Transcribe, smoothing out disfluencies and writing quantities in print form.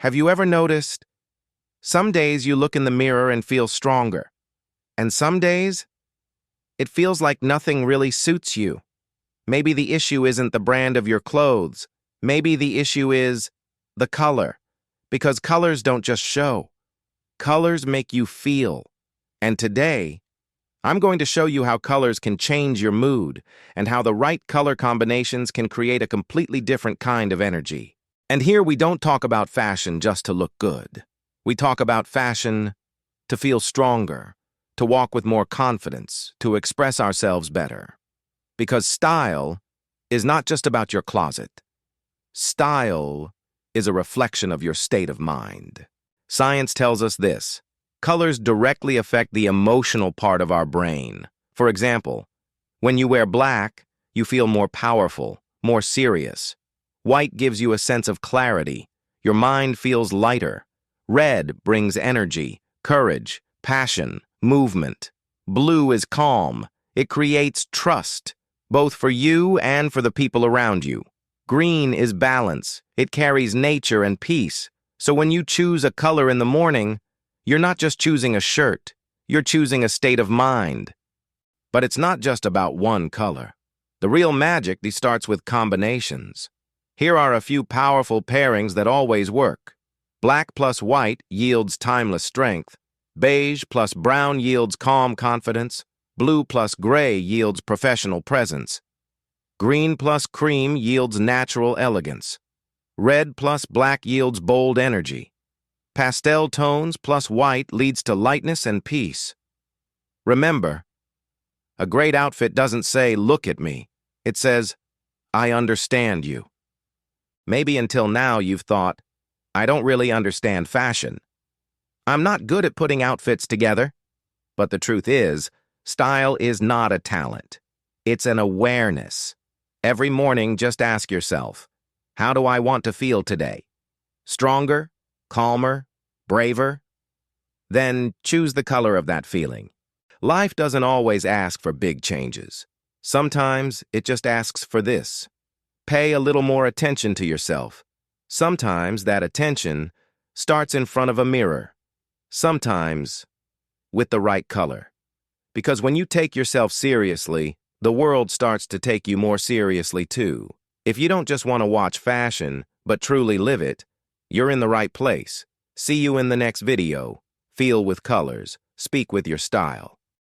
Have you ever noticed? Some days you look in the mirror and feel stronger, and some days it feels like nothing really suits you. Maybe the issue isn't the brand of your clothes. Maybe the issue is the color, because colors don't just show. Colors make you feel. And today, I'm going to show you how colors can change your mood and how the right color combinations can create a completely different kind of energy. And here we don't talk about fashion just to look good. We talk about fashion to feel stronger, to walk with more confidence, to express ourselves better. Because style is not just about your closet. Style is a reflection of your state of mind. Science tells us this. Colors directly affect the emotional part of our brain. For example, when you wear black, you feel more powerful, more serious. White gives you a sense of clarity. Your mind feels lighter. Red brings energy, courage, passion, movement. Blue is calm. It creates trust, both for you and for the people around you. Green is balance. It carries nature and peace. So when you choose a color in the morning, you're not just choosing a shirt, you're choosing a state of mind. But it's not just about one color. The real magic starts with combinations. Here are a few powerful pairings that always work. Black plus white yields timeless strength. Beige plus brown yields calm confidence. Blue plus gray yields professional presence. Green plus cream yields natural elegance. Red plus black yields bold energy. Pastel tones plus white leads to lightness and peace. Remember, a great outfit doesn't say, "Look at me." It says, "I understand you." Maybe until now you've thought, "I don't really understand fashion. I'm not good at putting outfits together." But the truth is, style is not a talent. It's an awareness. Every morning, just ask yourself, how do I want to feel today? Stronger? Calmer? Braver? Then choose the color of that feeling. Life doesn't always ask for big changes. Sometimes it just asks for this. Pay a little more attention to yourself. Sometimes that attention starts in front of a mirror. Sometimes with the right color. Because when you take yourself seriously, the world starts to take you more seriously too. If you don't just want to watch fashion, but truly live it, you're in the right place. See you in the next video. Feel with colors. Speak with your style.